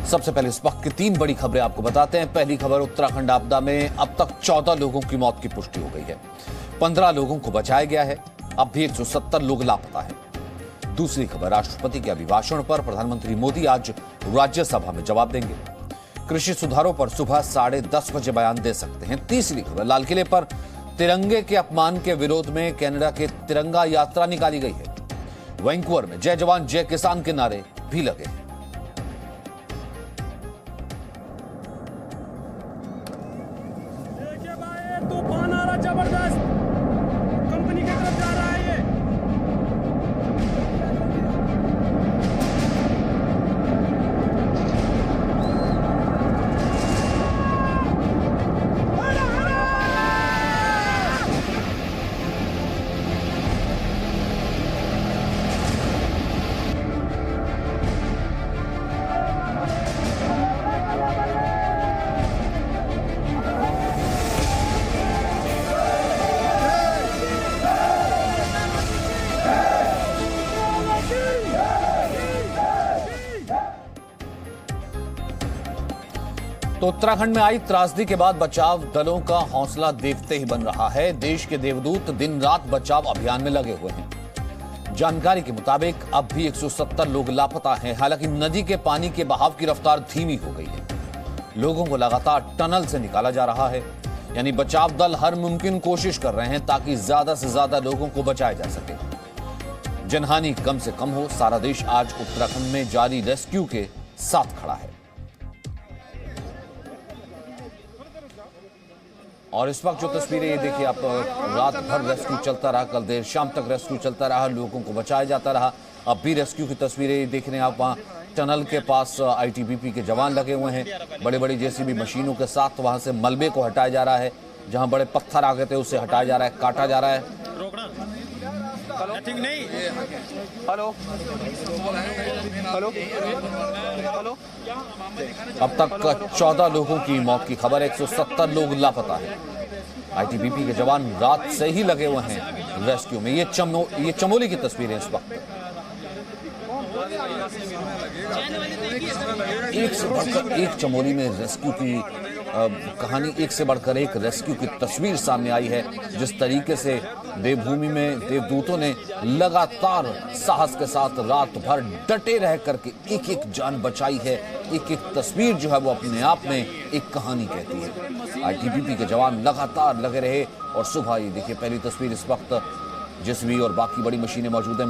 सबसे पहले इस वक्त की 3 बड़ी खबरें आपको बताते हैं। पहली खबर, उत्तराखंड आपदा में अब तक 14 लोगों की मौत की पुष्टि हो गई है। 15 लोगों को बचाया गया है। अब भी 170 लोग लापता हैं। दूसरी खबर, राष्ट्रपति के अभिभाषण पर प्रधानमंत्री मोदी आज राज्यसभा में जवाब देंगे। कृषि सुधारों पर सुबह 10:30 बजे बयान दे सकते हैं। तीसरी खबर, लाल किले पर तिरंगे के अपमान के विरोध में कनाडा के तिरंगा यात्रा निकाली गई है। वैंकूवर में जय जवान जय किसान के नारे भी लगे हैं। तूफान आ रहा जबरदस्त, कंपनी की तरफ जा रहा है ये। तो उत्तराखंड में आई त्रासदी के बाद बचाव दलों का हौसला देखते ही बन रहा है। देश के देवदूत दिन रात बचाव अभियान में लगे हुए हैं। जानकारी के मुताबिक अब भी 170 लोग लापता हैं। हालांकि नदी के पानी के बहाव की रफ्तार धीमी हो गई है। लोगों को लगातार टनल से निकाला जा रहा है। यानी बचाव दल हर मुमकिन कोशिश कर रहे हैं ताकि ज्यादा से ज्यादा लोगों को बचाया जा सके। जनहानि कम से कम हो। सारा देश आज उत्तराखंड में जारी रेस्क्यू के साथ खड़ा है। और इस वक्त जो तस्वीरें ये देखिए आप, रात भर रेस्क्यू चलता रहा, कल देर शाम तक रेस्क्यू चलता रहा, लोगों को बचाया जाता रहा। अब भी रेस्क्यू की तस्वीरें देख रहे हैं आप। वहाँ टनल के पास आईटीबीपी के जवान लगे हुए हैं। बड़े बड़ी जेसीबी मशीनों के साथ वहां से मलबे को हटाया जा रहा है। जहां बड़े पत्थर आ गए थे उसे हटाया जा रहा है, काटा जा रहा है। Hello hello hello. अब तक 14 लोगों की मौत की खबर है। 170 लोग लापता है। आईटीबीपी के जवान रात से ही लगे हुए हैं रेस्क्यू में। ये चमोली की तस्वीरें इस वक्त। एक से बढ़कर एक चमोली में रेस्क्यू की कहानी, एक से बढ़कर एक रेस्क्यू की तस्वीर सामने आई है। जिस तरीके से देवभूमि में देवदूतों ने लगातार साहस के साथ रात भर डटे रह करके एक एक जान बचाई है। एक एक तस्वीर जो है वो अपने आप में एक कहानी कहती है। आईटीबीपी के जवान लगातार लगे रहे। और सुबह ये देखिए पहली तस्वीर, इस वक्त जेसीबी और बाकी बड़ी मशीनें मौजूद हैं।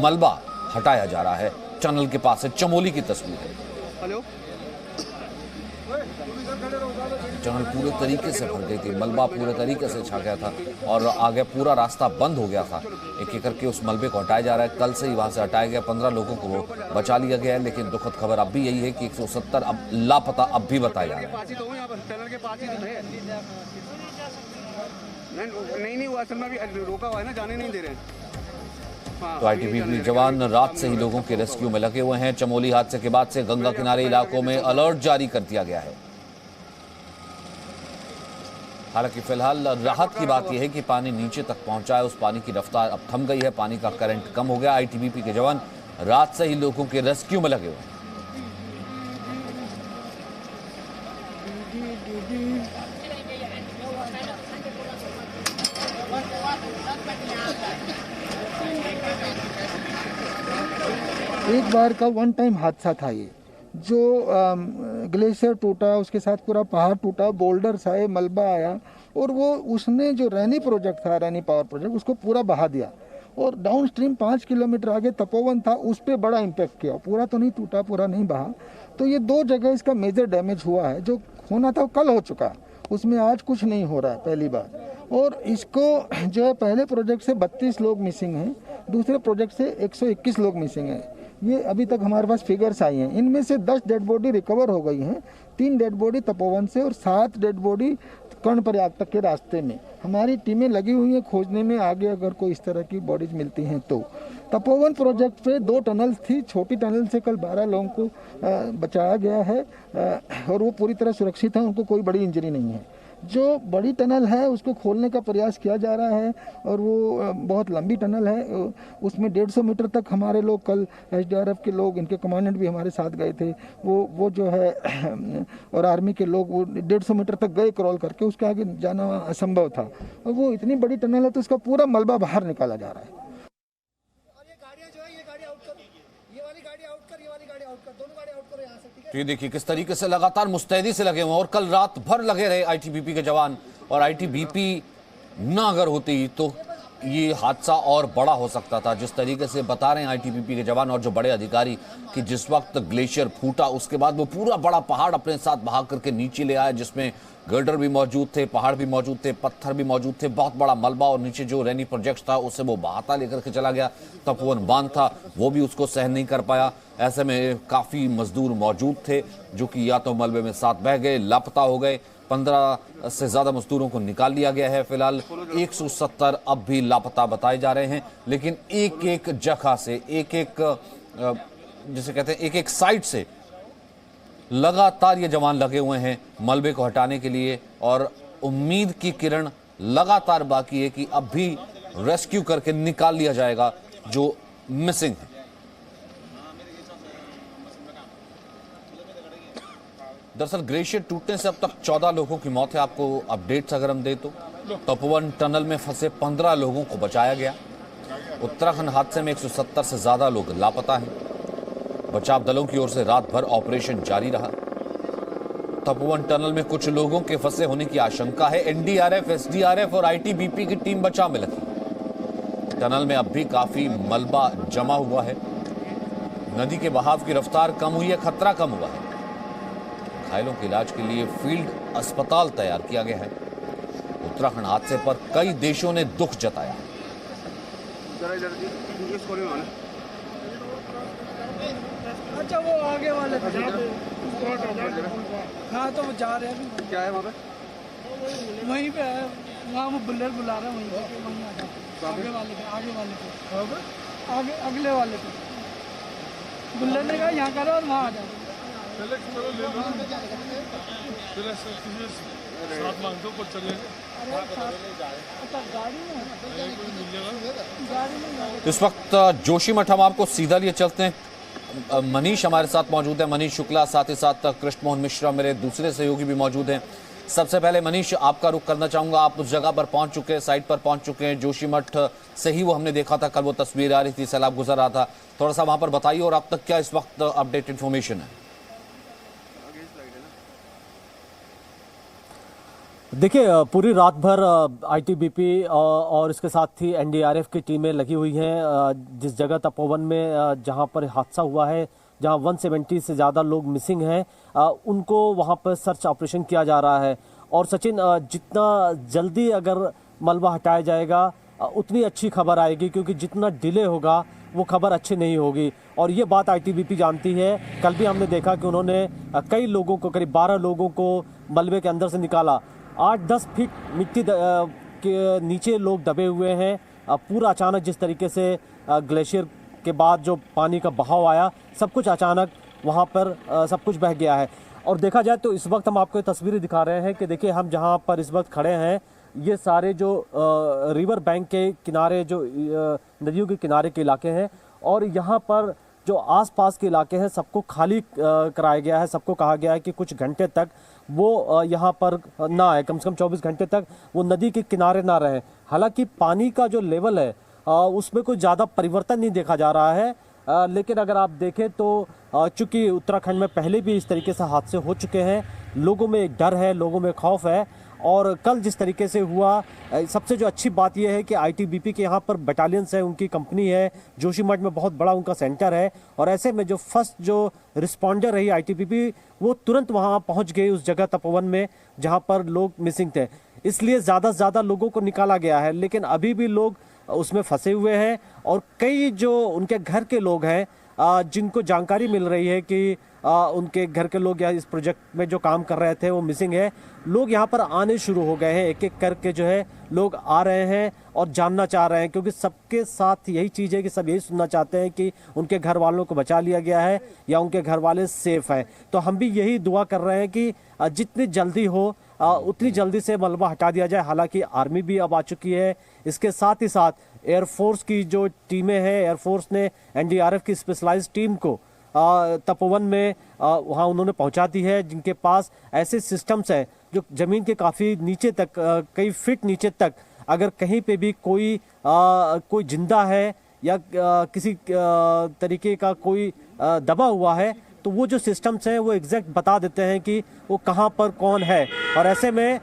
मलबा हटाया जा रहा है। टनल के पास है, चमोली की तस्वीर है। हेलो। टनल पूरे तरीके से भर गई थी, मलबा पूरे तरीके से छा गया था और आगे पूरा रास्ता बंद हो गया था। एक एक करके उस मलबे को हटाया जा रहा है। कल से ही वहां से हटाया गया। 15 लोगों को वो बचा लिया गया है। लेकिन दुखद खबर अब भी यही है कि 170 अब लापता अब भी बताया जा रहा है। नहीं वो असल में भी रोका हुआ है ना, जाने नहीं दे रहे हैं। तो आईटीबीपी जवान रात से ही लोगों के रेस्क्यू में लगे हुए हैं। चमोली हादसे के बाद से गंगा किनारे इलाकों में अलर्ट जारी कर दिया गया है। हालांकि फिलहाल राहत की बात यह है कि पानी नीचे तक पहुंचा है। उस पानी की रफ्तार अब थम गई है। पानी का करंट कम हो गया। आईटीबीपी के जवान रात से ही लोगों के रेस्क्यू में लगे हुए हैं। एक बार का वन टाइम हादसा था ये, जो ग्लेशियर टूटा, उसके साथ पूरा पहाड़ टूटा, बोल्डर्स आए, मलबा आया और वो उसने जो रैनी प्रोजेक्ट था, रैनी पावर प्रोजेक्ट, उसको पूरा बहा दिया। और डाउन स्ट्रीम 5 किलोमीटर आगे तपोवन था, उस पर बड़ा इम्पैक्ट किया। पूरा तो नहीं टूटा, पूरा नहीं बहा। तो ये 2 जगह इसका मेजर डैमेज हुआ है। जो होना था वो कल हो चुका, उसमें आज कुछ नहीं हो रहा है पहली बार। और इसको जो है पहले प्रोजेक्ट से 32 लोग मिसिंग हैं, दूसरे प्रोजेक्ट से 121 लोग मिसिंग हैं। ये अभी तक हमारे पास फिगर्स आई हैं। इनमें से 10 डेड बॉडी रिकवर हो गई हैं, 3 डेड बॉडी तपोवन से और 7 डेड बॉडी कर्णप्रयाग तक के रास्ते में। हमारी टीमें लगी हुई हैं खोजने में, आगे अगर कोई इस तरह की बॉडीज मिलती हैं तो। तपोवन प्रोजेक्ट पे 2 टनल्स थी। छोटी टनल से कल 12 लोगों को बचाया गया है और वो पूरी तरह सुरक्षित हैं, उनको कोई बड़ी इंजरी नहीं है। जो बड़ी टनल है उसको खोलने का प्रयास किया जा रहा है और वो बहुत लंबी टनल है, उसमें 150 मीटर तक हमारे लोग, कल एसडीआरएफ के लोग, इनके कमांडेंट भी हमारे साथ गए थे, वो जो है और आर्मी के लोग वो 150 मीटर तक गए क्रॉल करके, उसके आगे जाना असंभव था। और वो इतनी बड़ी टनल है तो उसका पूरा मलबा बाहर निकाला जा रहा है। तो ये देखिए किस तरीके से लगातार मुस्तैदी से लगे हुए हैं और कल रात भर लगे रहे आईटीबीपी के जवान। और आईटीबीपी ना अगर होती तो ये हादसा और बड़ा हो सकता था। जिस तरीके से बता रहे हैं आईटीबीपी के जवान और जो बड़े अधिकारी कि जिस वक्त ग्लेशियर फूटा उसके बाद वो पूरा बड़ा पहाड़ अपने साथ बहा करके नीचे ले आया, जिसमें गर्डर भी मौजूद थे, पहाड़ भी मौजूद थे, पत्थर भी मौजूद थे, बहुत बड़ा मलबा, और नीचे जो रैनी प्रोजेक्ट था उसे वो बहाता लेकर के चला गया। तपोवन बांध था वो भी उसको सहन नहीं कर पाया। ऐसे में काफ़ी मजदूर मौजूद थे जो कि या तो मलबे में साथ बह गए, लापता हो गए। 15 से ज़्यादा मजदूरों को निकाल लिया गया है। फिलहाल 170 अब भी लापता बताए जा रहे हैं। लेकिन एक एक जगह से, एक एक जिसे कहते हैं एक एक साइड से लगातार ये जवान लगे हुए हैं मलबे को हटाने के लिए। और उम्मीद की किरण लगातार बाकी है कि अब भी रेस्क्यू करके निकाल लिया जाएगा जो मिसिंग है। दरअसल ग्लेशियर टूटने से अब तक 14 लोगों की मौत है। आपको अपडेट्स अगर हम दें तो तपोवन टनल में फंसे 15 लोगों को बचाया गया। उत्तराखंड हादसे में 170 से ज्यादा लोग लापता हैं। बचाव दलों की ओर से रात भर ऑपरेशन जारी रहा। तपोवन टनल में कुछ लोगों के फंसे होने की आशंका है। एनडीआरएफ, एसडीआरएफ और आईटीबीपी की टीम बचाव में लगी। टनल में अब भी काफी मलबा जमा हुआ है। नदी के बहाव की रफ्तार कम हुई है, खतरा कम हुआ है। घायलों के इलाज के लिए फील्ड अस्पताल तैयार किया गया है। उत्तराखंड हादसे पर कई देशों ने दुख जताया। अच्छा वो आगे वाले हाँ तो वो जा रहे हैं। क्या है वहाँ पे? वहीं पे है, वहाँ वो बुल्लर बुला रहे हैं वहीं पे, वहीं आगे वाले पे, आगे अगले वाले पे बुल्लर ने कहा यहाँ करो और वहाँ आ जाओ। इस वक्त जोशीमठ हम आपको सीधा लिए चलते हैं। मनीष हमारे साथ मौजूद है, मनीष शुक्ला, साथ ही साथ कृष्ण मोहन मिश्रा मेरे दूसरे सहयोगी भी मौजूद हैं। सबसे पहले मनीष आपका रुख करना चाहूंगा, आप उस जगह पर पहुंच चुके हैं, साइट पर पहुंच चुके हैं। जोशीमठ से ही वो हमने देखा था, कल वो तस्वीर आ रही थी, सैलाब गुजर रहा था, थोड़ा सा वहां पर बताइए और अब तक क्या इस वक्त अपडेट इन्फॉर्मेशन है। देखिए पूरी रात भर आईटीबीपी और इसके साथ ही एनडीआरएफ की टीमें लगी हुई हैं। जिस जगह तपोवन में जहां पर हादसा हुआ है, जहां 170 से ज़्यादा लोग मिसिंग हैं, उनको वहां पर सर्च ऑपरेशन किया जा रहा है। और सचिन, जितना जल्दी अगर मलबा हटाया जाएगा उतनी अच्छी खबर आएगी, क्योंकि जितना डिले होगा वो खबर अच्छी नहीं होगी। और ये बात आईटीबीपी जानती है। कल भी हमने देखा कि उन्होंने कई लोगों को, करीब 12 लोगों को मलबे के अंदर से निकाला। 8-10 फीट मिट्टी के नीचे लोग दबे हुए हैं। पूरा अचानक जिस तरीके से ग्लेशियर के बाद जो पानी का बहाव आया, सब कुछ अचानक वहाँ पर सब कुछ बह गया है। और देखा जाए तो इस वक्त हम आपको तस्वीरें दिखा रहे हैं कि देखिए हम जहाँ पर इस वक्त खड़े हैं, ये सारे जो रिवर बैंक के किनारे, जो नदियों के किनारे के इलाके हैं, और यहाँ पर जो आसपास के इलाके हैं सबको खाली कराया गया है। सबको कहा गया है कि कुछ घंटे तक वो यहाँ पर ना आए, कम से कम 24 घंटे तक वो नदी के किनारे ना रहे। हालांकि पानी का जो लेवल है उसमें कोई ज़्यादा परिवर्तन नहीं देखा जा रहा है। लेकिन अगर आप देखें तो चूंकि उत्तराखंड में पहले भी इस तरीके से हादसे हो चुके हैं, लोगों में एक डर है, लोगों में खौफ है। और कल जिस तरीके से हुआ, सबसे जो अच्छी बात यह है कि आईटीबीपी के यहाँ पर बटालियंस है, उनकी कंपनी है, जोशीमठ में बहुत बड़ा उनका सेंटर है। और ऐसे में जो फर्स्ट जो रिस्पॉन्डर रही आईटीबीपी, वो तुरंत वहाँ पहुँच गई उस जगह तपोवन में जहाँ पर लोग मिसिंग थे। इसलिए ज़्यादा से ज़्यादा लोगों को निकाला गया है, लेकिन अभी भी लोग उसमें फंसे हुए हैं। और कई जो उनके घर के लोग हैं जिनको जानकारी मिल रही है कि उनके घर के लोग या इस प्रोजेक्ट में जो काम कर रहे थे वो मिसिंग है, लोग यहाँ पर आने शुरू हो गए हैं। एक एक करके जो है लोग आ रहे हैं और जानना चाह रहे हैं, क्योंकि सबके साथ यही चीज़ है कि सब यही सुनना चाहते हैं कि उनके घर वालों को बचा लिया गया है या उनके घर वाले सेफ हैं। तो हम भी यही दुआ कर रहे हैं कि जितनी जल्दी हो उतनी जल्दी से मलबा हटा दिया जाए। हालांकि आर्मी भी अब आ चुकी है, इसके साथ ही साथ एयरफोर्स की जो टीमें हैं, एयरफोर्स ने एनडीआरएफ की स्पेशलाइज्ड टीम को तपोवन में वहाँ उन्होंने पहुँचा दी है, जिनके पास ऐसे सिस्टम्स हैं जो ज़मीन के काफ़ी नीचे तक, कई फीट नीचे तक अगर कहीं पे भी कोई जिंदा है या किसी तरीके का कोई दबा हुआ है, तो वो जो सिस्टम्स हैं वो एग्जैक्ट बता देते हैं कि वो कहाँ पर कौन है, और ऐसे में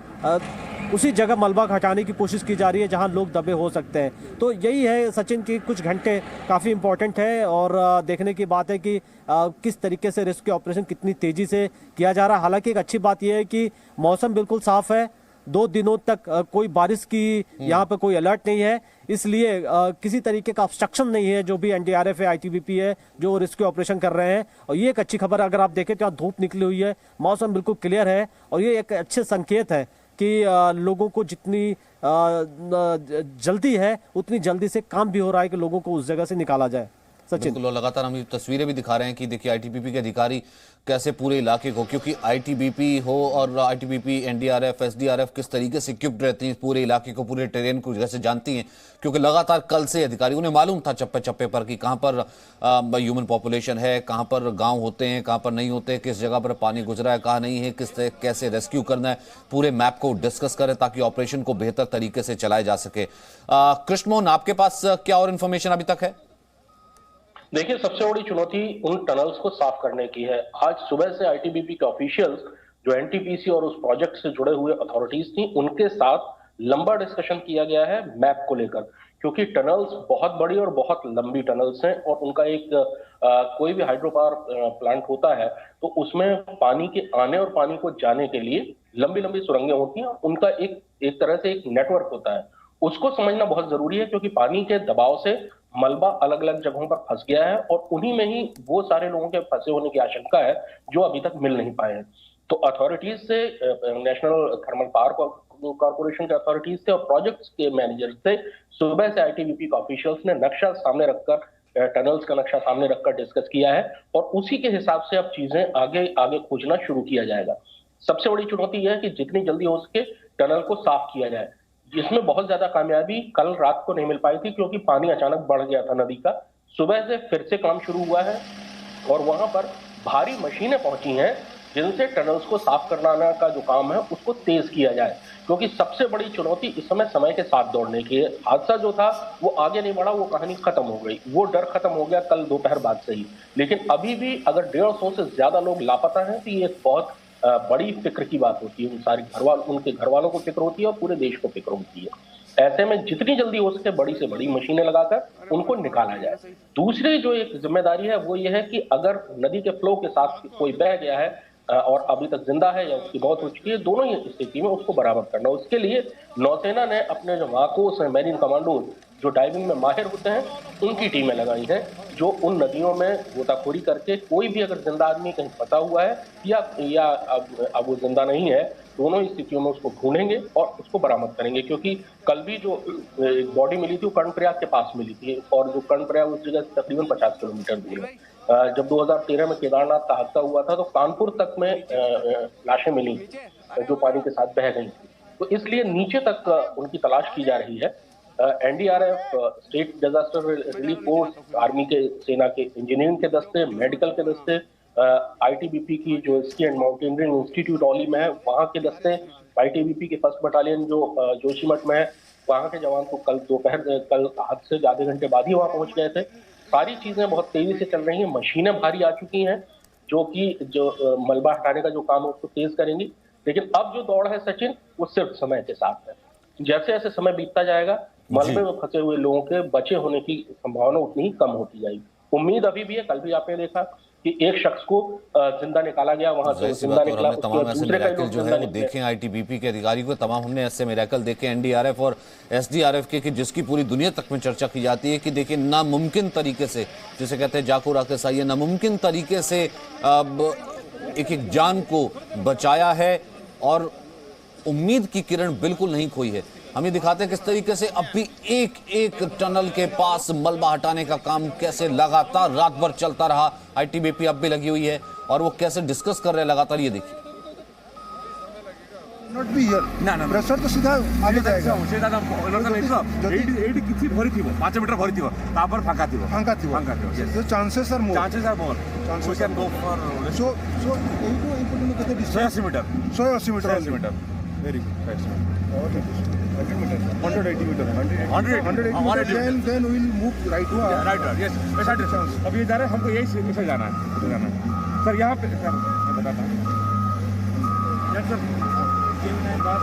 उसी जगह मलबा हटाने की कोशिश की जा रही है जहां लोग दबे हो सकते हैं। तो यही है सचिन की कुछ घंटे काफ़ी इंपॉर्टेंट है और देखने की बात है कि किस तरीके से रेस्क्यू ऑपरेशन कितनी तेज़ी से किया जा रहा है। हालांकि एक अच्छी बात यह है कि मौसम बिल्कुल साफ है, 2 दिनों तक कोई बारिश की यहाँ पे कोई अलर्ट नहीं है, इसलिए किसी तरीके का ऑब्स्ट्रक्शन नहीं है। जो भी एनडीआरएफ है, आईटीबीपी है, जो रेस्क्यू ऑपरेशन कर रहे हैं, और ये एक अच्छी खबर। अगर आप देखें तो धूप निकली हुई है, मौसम बिल्कुल क्लियर है, और ये एक अच्छे संकेत है कि लोगों को जितनी जल्दी है उतनी जल्दी से काम भी हो रहा है कि लोगों को उस जगह से निकाला जाए। सचिन, बिल्कुल, लगातार हम तस्वीरें भी दिखा रहे हैं कि देखिए आईटीबीपी के अधिकारी कैसे पूरे इलाके को, क्योंकि आईटीबीपी हो और आईटीबीपी, एनडीआरएफ, एसडीआरएफ किस तरीके से इक्विप्ड रहती हैं, पूरे इलाके को, पूरे टेरेन को जैसे जानती हैं, क्योंकि लगातार कल से अधिकारी, उन्हें मालूम था चप्पे चप्पे पर कि कहां पर ह्यूमन पॉपुलेशन है, कहां पर गांव होते हैं, कहां पर नहीं होते, किस जगह पर पानी गुजरा है, कहां नहीं है, कैसे रेस्क्यू करना है, पूरे मैप को डिस्कस करें ताकि ऑपरेशन को बेहतर तरीके से चलाया जा सके। कृष्ण मोहन, आपके पास क्या और इन्फॉर्मेशन अभी तक है? देखिए, सबसे बड़ी चुनौती उन टनल्स को साफ करने की है। आज सुबह से आईटीबीपी के ऑफिशियल्स, जो एनटीपीसी और उस प्रोजेक्ट से जुड़े हुए अथॉरिटीज थी, उनके साथ लंबा डिस्कशन किया गया है मैप को लेकर, क्योंकि टनल्स बहुत बड़ी और बहुत लंबी टनल्स हैं और उनका एक कोई भी हाइड्रो पावर प्लांट होता है तो उसमें पानी के आने और पानी को जाने के लिए लंबी लंबी सुरंगें होती हैं और उनका एक तरह से एक नेटवर्क होता है। उसको समझना बहुत जरूरी है, क्योंकि पानी के दबाव से मलबा अलग अलग जगहों पर फंस गया है और उन्हीं में ही वो सारे लोगों के फंसे होने की आशंका है जो अभी तक मिल नहीं पाए हैं। तो अथॉरिटीज से, नेशनल थर्मल पावर कॉर्पोरेशन के अथॉरिटीज से और प्रोजेक्ट्स के मैनेजर से सुबह से आईटीबीपी के ऑफिशियल्स ने नक्शा सामने रखकर, टनल्स का नक्शा सामने रखकर डिस्कस किया है और उसी के हिसाब से अब चीजें आगे आगे खोजना शुरू किया जाएगा। सबसे बड़ी चुनौती यह है कि जितनी जल्दी हो सके टनल को साफ किया जाए, जिसमें बहुत ज्यादा कामयाबी कल रात को नहीं मिल पाई थी क्योंकि पानी अचानक बढ़ गया था नदी का। सुबह से फिर से काम शुरू हुआ है और वहां पर भारी मशीनें पहुंची हैं जिनसे टनल्स को साफ करना का जो काम है उसको तेज किया जाए, क्योंकि सबसे बड़ी चुनौती इस समय के साथ दौड़ने की है। हादसा जो था वो आगे नहीं बढ़ा, वो कहानी खत्म हो गई, वो डर खत्म हो गया कल दोपहर बाद से ही। लेकिन अभी भी अगर 150 से ज्यादा लोग लापता हैं तो ये एक बहुत बड़ी फिक्र की बात होती है। उन सारी उनके घर वालों को फिक्र होती है और पूरे देश को फिक्र होती है। ऐसे में जितनी जल्दी हो सके बड़ी से बड़ी मशीनें लगाकर उनको निकाला जाए। दूसरी जो एक जिम्मेदारी है वो ये है कि अगर नदी के फ्लो के साथ कोई बह गया है और अभी तक जिंदा है या उसकी मौत हो चुकी है, दोनों ही स्थिति में उसको बरामद करना। उसके लिए नौसेना ने अपने जो वाकोस हैं, मेरीन कमांडो, जो डाइविंग में माहिर होते हैं, उनकी टीमें लगाई हैं जो उन नदियों में गोताखोरी करके कोई भी अगर जिंदा आदमी कहीं फंसा हुआ है या अब वो जिंदा नहीं है, दोनों ही स्थितियों में उसको ढूंढेंगे और उसको बरामद करेंगे। क्योंकि कल भी जो एक बॉडी मिली थी वो कर्णप्रयाग के पास मिली थी और जो कर्णप्रयाग उस जगह से तकरीबन 50 किलोमीटर दूर है। जब 2013 में केदारनाथ का हादसा हुआ था तो कानपुर तक में लाशें मिली जो पानी के साथ बह गई थी, तो इसलिए नीचे तक उनकी तलाश की जा रही है। NDRF, state disaster relief force, army के, सेना के इंजीनियरिंग के दस्ते, मेडिकल के दस्ते, आईटीबीपी की जो ski and mountaineering institute Auli में है वहाँ के दस्ते, आईटीबीपी के 1st बटालियन जो जोशीमठ में है वहाँ के जवान को कल हादसे से आधे घंटे बाद ही वहाँ पहुंच गए थे। सारी चीजें बहुत तेजी से चल रही हैं, मशीनें भारी आ चुकी हैं जो मलबा हटाने का जो काम है उसको तेज करेंगी। लेकिन अब जो दौड़ है सचिन, वो सिर्फ समय के साथ है। जैसे जैसे समय बीतता जाएगा मलबे में फंसे हुए लोगों के बचे होने की संभावना उतनी ही कम होती जाएगी। उम्मीद अभी भी है, कल भी आपने देखा कि एक शख्स को जिंदा निकाला गया, वहां से जिंदा निकला, हमने तमाम ऐसे मिराकल जो है वो देखे आईटीबीपी के अधिकारी को, तमाम हमने ऐसे मिराकल देखे एनडीआरएफ और एसडीआरएफ के, कि जिसकी पूरी दुनिया तक में चर्चा की जाती है कि देखिए नामुमकिन तरीके से, जिसे कहते हैं जाको राकेश आइए, नामुमकिन तरीके से एक एक जान को बचाया है और उम्मीद की किरण बिल्कुल नहीं खोई है। हम ये दिखाते हैं किस तरीके से अब भी एक एक टनल के पास मलबा हटाने का काम कैसे लगातार रात भर चलता रहा। आईटीबीपी अब भी लगी हुई है और वो कैसे डिस्कस कर रहे हैं लगातार, ये देखिए। नॉट बी हियर ना ना प्रेशर तो सीधा आगे जाएगा सेटा ना एडी किछि भरी थिबो 5 मीटर भरी थिबो तापर फांका थिबो फांका थिबो the chances are more chances are more Chances we can go for so ଏଇଠୁ ଏଇପର୍ଯ୍ୟନ୍ତ କେତେ distance 180 metre 180 metre 180 metre very good 180 metre 100 then we will move right to right yes ऐसा डिस्टेंस अब ये जा रहे हैं, हमको यही से जाना है सर। यहाँ पे सर मैं बताता हूँ यस सर 3 मिनट बाद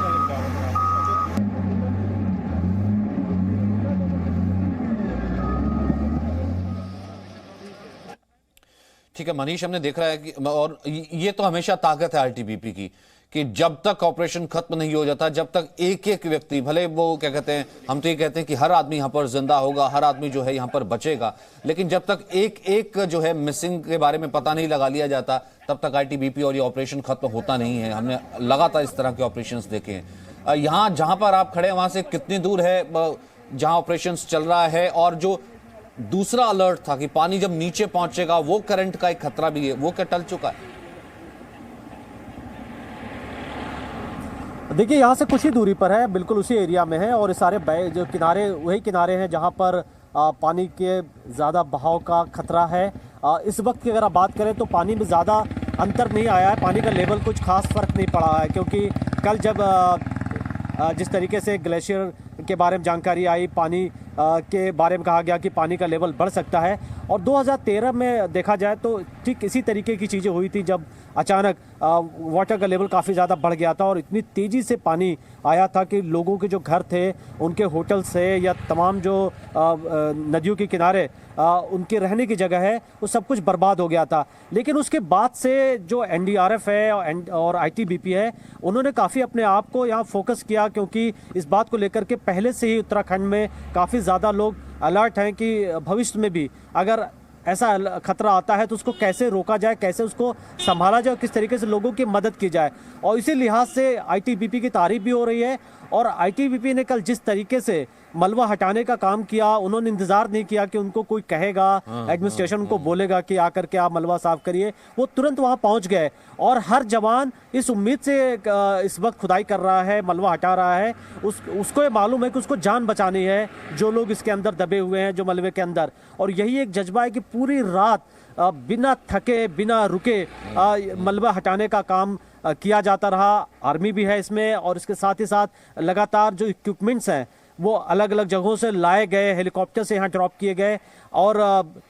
ठीक है मनीष, हमने देख रहा है कि, और ये तो हमेशा ताकत है आईटीबीपी की, कि जब तक ऑपरेशन खत्म नहीं हो जाता, जब तक एक एक व्यक्ति, भले वो क्या कहते हैं, हम तो ये कहते हैं कि हर आदमी यहाँ पर जिंदा होगा, हर आदमी जो है यहाँ पर बचेगा, लेकिन जब तक एक एक जो है मिसिंग के बारे में पता नहीं लगा लिया जाता, तब तक आईटीबीपी और ये ऑपरेशन खत्म होता नहीं है। हमने लगातार इस तरह के ऑपरेशंस देखे हैं। यहाँ जहां पर आप खड़े हैं वहां से कितनी दूर है जहां ऑपरेशन चल रहा है, और जो दूसरा अलर्ट था कि पानी जब नीचे पहुंचेगा वो करंट का एक खतरा भी है, वो क्या टल चुका है? देखिए यहाँ से कुछ ही दूरी पर है, बिल्कुल उसी एरिया में है, और सारे जो किनारे वही किनारे हैं जहाँ पर पानी के ज़्यादा बहाव का खतरा है। इस वक्त की अगर आप बात करें तो पानी में ज़्यादा अंतर नहीं आया है, पानी का लेवल कुछ खास फर्क नहीं पड़ा है, क्योंकि कल जब जिस तरीके से ग्लेशियर के बारे में जानकारी आई, पानी के बारे में कहा गया कि पानी का लेवल बढ़ सकता है, और 2013 में देखा जाए तो ठीक इसी तरीके की चीज़ें हुई थी, जब अचानक वाटर का लेवल काफ़ी ज़्यादा बढ़ गया था और इतनी तेज़ी से पानी आया था कि लोगों के जो घर थे, उनके होटल से या तमाम जो नदियों के किनारे उनके रहने की जगह है, वो सब कुछ बर्बाद हो गया था। लेकिन उसके बाद से जो एनडीआरएफ है और आईटीबीपी है, उन्होंने काफ़ी अपने आप को यहाँ फोकस किया, क्योंकि इस बात को लेकर के पहले से ही उत्तराखंड में काफ़ी ज़्यादा लोग अलर्ट हैं कि भविष्य में भी अगर ऐसा खतरा आता है तो उसको कैसे रोका जाए, कैसे उसको संभाला जाए, किस तरीके से लोगों की मदद की जाए। और इसी लिहाज से आईटीबीपी की तारीफ भी हो रही है, और आईटीबीपी ने कल जिस तरीके से मलबा हटाने का काम किया, उन्होंने इंतजार नहीं किया कि उनको कोई कहेगा, एडमिनिस्ट्रेशन उनको बोलेगा कि आकर के आप मलबा साफ करिए, वो तुरंत वहां पहुंच गए। और हर जवान इस उम्मीद से इस वक्त खुदाई कर रहा है, मलबा हटा रहा है, उसको ये मालूम है कि उसको जान बचानी है, जो लोग इसके अंदर दबे हुए हैं, जो मलबे के अंदर। और यही एक जज्बा है कि पूरी रात बिना थके बिना रुके मलबा हटाने का काम किया जाता रहा। आर्मी भी है इसमें, और इसके साथ ही साथ लगातार जो इक्विपमेंट्स हैं वो अलग अलग जगहों से लाए गए, हेलीकॉप्टर से यहाँ ड्रॉप किए गए, और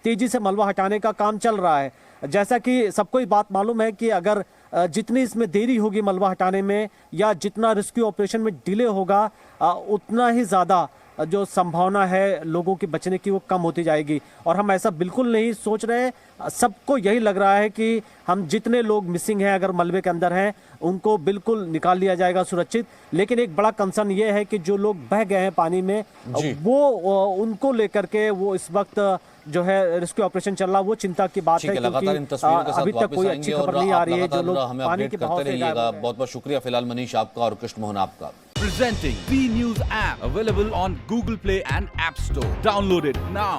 तेज़ी से मलबा हटाने का काम चल रहा है। जैसा कि सबको ये बात मालूम है कि अगर जितनी इसमें देरी होगी मलबा हटाने में, या जितना रेस्क्यू ऑपरेशन में डिले होगा, उतना ही ज़्यादा जो संभावना है लोगों के बचने की वो कम होती जाएगी। और हम ऐसा बिल्कुल नहीं सोच रहे, सबको यही लग रहा है कि हम जितने लोग मिसिंग हैं, अगर मलबे के अंदर हैं, उनको बिल्कुल निकाल लिया जाएगा सुरक्षित। लेकिन एक बड़ा कंसर्न ये है कि जो लोग बह गए हैं पानी में, वो उनको लेकर के वो इस वक्त जो है रेस्क्यू ऑपरेशन चल रहा, वो चिंता की बात है, क्योंकि अभी तक कोई अच्छी खबर नहीं आ रही है। जो लोग पानी के बहाव से बहुत बहुत शुक्रिया फिलहाल मनीष आपका और कृष्ण मोहन आपका। Presenting B News app, available on Google Play and App Store. Download it now.